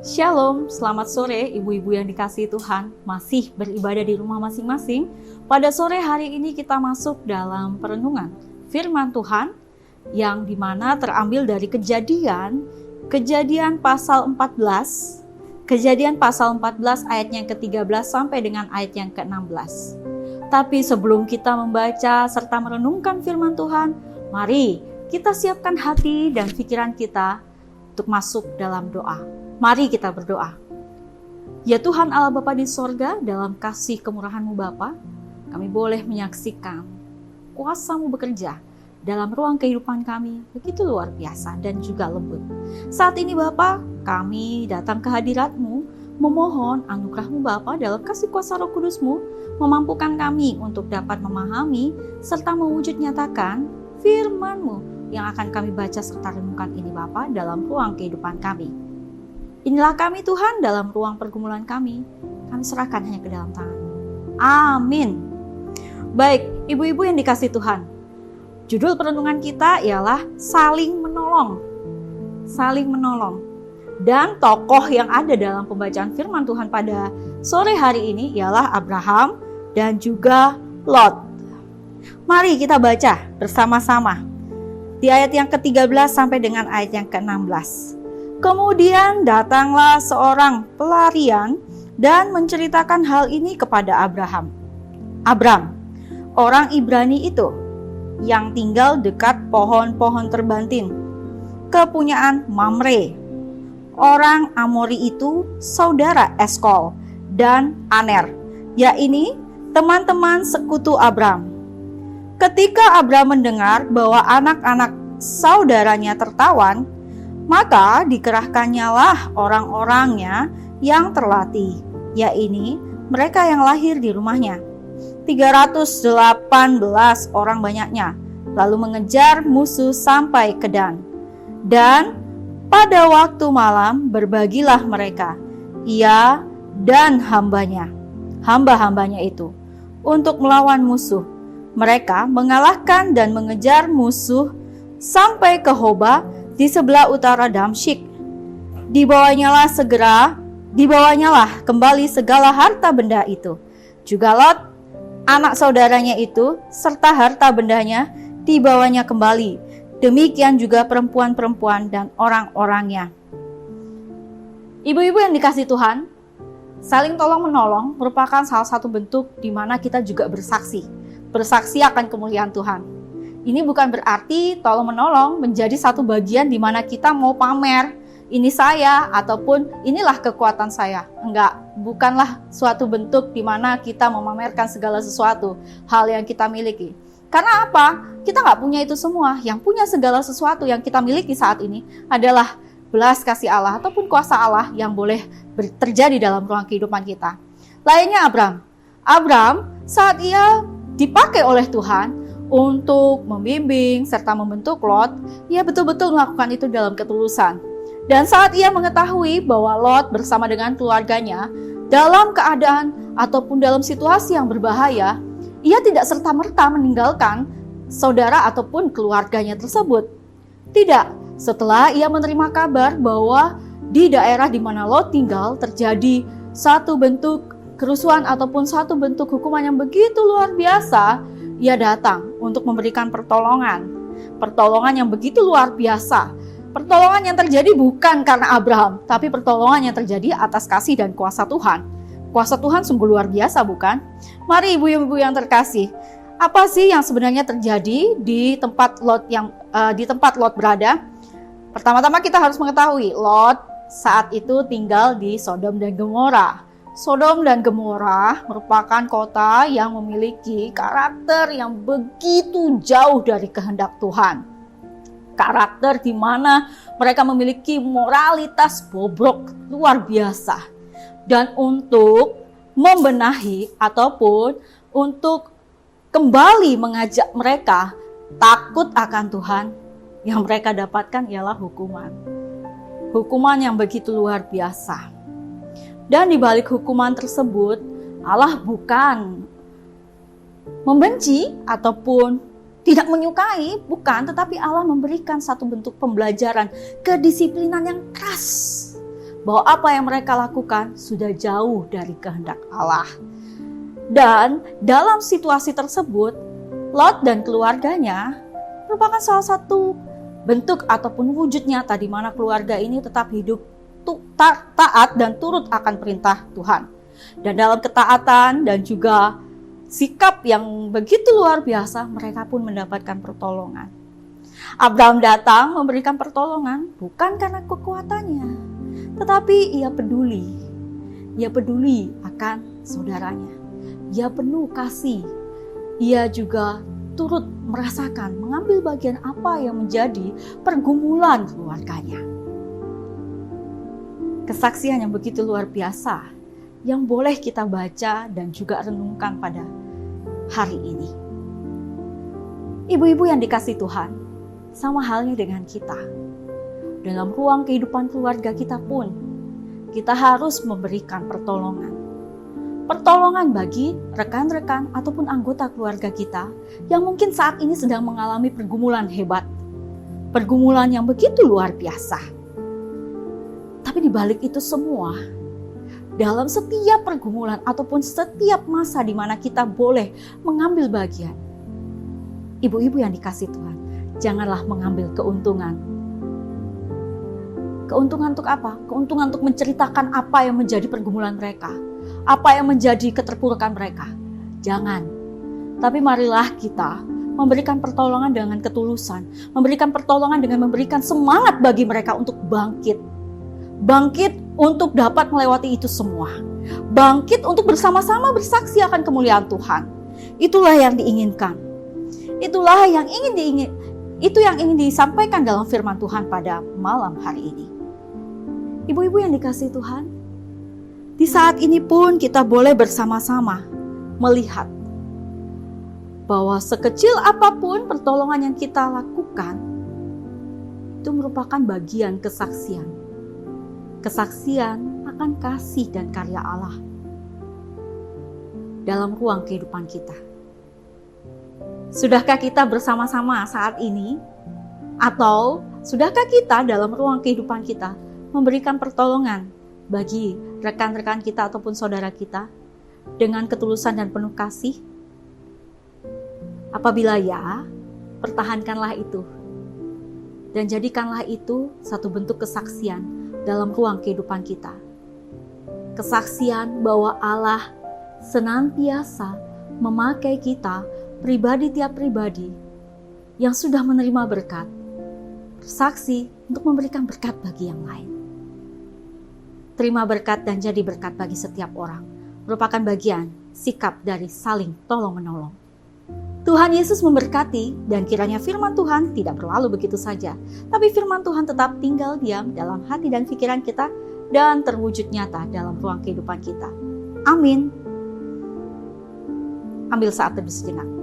Shalom, selamat sore ibu-ibu yang dikasihi Tuhan, masih beribadah di rumah masing-masing. Pada sore hari ini kita masuk dalam perenungan firman Tuhan yang dimana terambil dari Kejadian pasal 14, Kejadian pasal 14 ayat yang ke-13 sampai dengan ayat yang ke-16. Tapi sebelum kita membaca serta merenungkan firman Tuhan, mari kita siapkan hati dan pikiran kita untuk masuk dalam doa. Mari kita berdoa. Ya Tuhan Allah Bapa di sorga, dalam kasih kemurahan-Mu Bapa, kami boleh menyaksikan kuasa-Mu bekerja dalam ruang kehidupan kami begitu luar biasa dan juga lembut. Saat ini Bapa, kami datang ke hadirat-Mu, memohon anugerah-Mu Bapa dalam kasih kuasa Roh Kudus-Mu, memampukan kami untuk dapat memahami serta mewujud nyatakan firman-Mu yang akan kami baca serta renungkan ini Bapa dalam ruang kehidupan kami. Inilah kami Tuhan dalam ruang pergumulan kami serahkan hanya ke dalam tangan-Mu. Amin. Baik, ibu-ibu yang dikasihi Tuhan, judul perenungan kita ialah saling menolong. Saling menolong. Dan tokoh yang ada dalam pembacaan firman Tuhan pada sore hari ini ialah Abraham dan juga Lot. Mari kita baca bersama-sama di ayat yang ke-13 sampai dengan ayat yang ke-16. Kemudian datanglah seorang pelarian dan menceritakan hal ini kepada Abram, orang Ibrani itu, yang tinggal dekat pohon-pohon terbantin, kepunyaan Mamre. Orang Amori itu saudara Eskol dan Aner, yakni teman-teman sekutu Abram. Ketika Abram mendengar bahwa anak-anak saudaranya tertawan, maka dikerahkannyalah orang-orangnya yang terlatih, yakni mereka yang lahir di rumahnya. 318 orang banyaknya, lalu mengejar musuh sampai ke Dan. Dan pada waktu malam berbagilah mereka, ia dan hamba-hambanya itu, untuk melawan musuh. Mereka mengalahkan dan mengejar musuh sampai ke Hoba di sebelah utara Damsyik. Dibawanyalah kembali segala harta benda itu. Juga Lot, anak saudaranya itu, serta harta bendanya dibawanya kembali. Demikian juga perempuan-perempuan dan orang-orangnya. Ibu-ibu yang dikasihi Tuhan, saling tolong-menolong merupakan salah satu bentuk di mana kita juga bersaksi akan kemuliaan Tuhan. Ini bukan berarti tolong-menolong menjadi satu bagian di mana kita mau pamer, ini saya, ataupun inilah kekuatan saya. Enggak, bukanlah suatu bentuk di mana kita memamerkan segala sesuatu, hal yang kita miliki. Karena apa? Kita nggak punya itu semua. Yang punya segala sesuatu yang kita miliki saat ini adalah belas kasih Allah ataupun kuasa Allah yang boleh terjadi dalam ruang kehidupan kita. Lainnya Abram saat ia dipakai oleh Tuhan untuk membimbing serta membentuk Lot, ia betul-betul melakukan itu dalam ketulusan. Dan saat ia mengetahui bahwa Lot bersama dengan keluarganya dalam keadaan ataupun dalam situasi yang berbahaya, ia tidak serta-merta meninggalkan saudara ataupun keluarganya tersebut. Tidak, setelah ia menerima kabar bahwa di daerah di mana Lot tinggal terjadi satu bentuk kerusuhan ataupun satu bentuk hukuman yang begitu luar biasa, ia datang untuk memberikan pertolongan yang begitu luar biasa. Pertolongan yang terjadi bukan karena Abraham, tapi pertolongan yang terjadi atas kasih dan kuasa Tuhan. Kuasa Tuhan sungguh luar biasa, bukan? Mari ibu-ibu yang terkasih, apa sih yang sebenarnya terjadi di tempat Lot berada? Pertama-tama kita harus mengetahui, Lot saat itu tinggal di Sodom dan Gomora. Sodom dan Gomora merupakan kota yang memiliki karakter yang begitu jauh dari kehendak Tuhan. Karakter di mana mereka memiliki moralitas bobrok luar biasa. Dan untuk membenahi ataupun untuk kembali mengajak mereka takut akan Tuhan, yang mereka dapatkan ialah hukuman. Hukuman yang begitu luar biasa. Dan di balik hukuman tersebut, Allah bukan membenci ataupun tidak menyukai, bukan, tetapi Allah memberikan satu bentuk pembelajaran, kedisiplinan yang keras. bahwa apa yang mereka lakukan sudah jauh dari kehendak Allah. Dan dalam situasi tersebut, Lot dan keluarganya merupakan salah satu bentuk ataupun wujud nyata di mana keluarga ini tetap hidup taat dan turut akan perintah Tuhan. Dan dalam ketaatan dan juga sikap yang begitu luar biasa, mereka pun mendapatkan pertolongan. Abraham datang memberikan pertolongan bukan karena kekuatannya, tetapi ia peduli. Ia peduli akan saudaranya. Ia penuh kasih. Ia juga turut merasakan, mengambil bagian apa yang menjadi pergumulan keluarganya. Kesaksian yang begitu luar biasa yang boleh kita baca dan juga renungkan pada hari ini. Ibu-ibu yang dikasihi Tuhan, sama halnya dengan kita. Dalam ruang kehidupan keluarga kita pun, kita harus memberikan pertolongan. Pertolongan bagi rekan-rekan ataupun anggota keluarga kita yang mungkin saat ini sedang mengalami pergumulan hebat. Pergumulan yang begitu luar biasa. Tapi di balik itu semua, dalam setiap pergumulan ataupun setiap masa di mana kita boleh mengambil bagian, ibu-ibu yang dikasihi Tuhan, janganlah mengambil keuntungan. Keuntungan untuk apa? Keuntungan untuk menceritakan apa yang menjadi pergumulan mereka. Apa yang menjadi keterpurukan mereka. Jangan. Tapi marilah kita memberikan pertolongan dengan ketulusan. Memberikan pertolongan dengan memberikan semangat bagi mereka untuk bangkit. Bangkit untuk dapat melewati itu semua. Bangkit untuk bersama-sama bersaksi akan kemuliaan Tuhan. Itulah yang diinginkan. Itulah yang ingin disampaikan dalam firman Tuhan pada malam hari ini. Ibu-ibu yang dikasihi Tuhan, di saat ini pun kita boleh bersama-sama melihat bahwa sekecil apapun pertolongan yang kita lakukan, itu merupakan bagian kesaksian. Kesaksian akan kasih dan karya Allah dalam ruang kehidupan kita. Sudahkah kita bersama-sama saat ini? Atau sudahkah kita dalam ruang kehidupan kita memberikan pertolongan bagi rekan-rekan kita ataupun saudara kita dengan ketulusan dan penuh kasih? Apabila ya, pertahankanlah itu. Dan jadikanlah itu satu bentuk kesaksian dalam ruang kehidupan kita. Kesaksian bahwa Allah senantiasa memakai kita, pribadi tiap pribadi, yang sudah menerima berkat, bersaksi untuk memberikan berkat bagi yang lain. Terima berkat dan jadi berkat bagi setiap orang merupakan bagian sikap dari saling tolong-menolong. Tuhan Yesus memberkati, dan kiranya firman Tuhan tidak berlalu begitu saja, tapi firman Tuhan tetap tinggal diam dalam hati dan pikiran kita dan terwujud nyata dalam ruang kehidupan kita. Amin. Ambil saat teduh sejenak.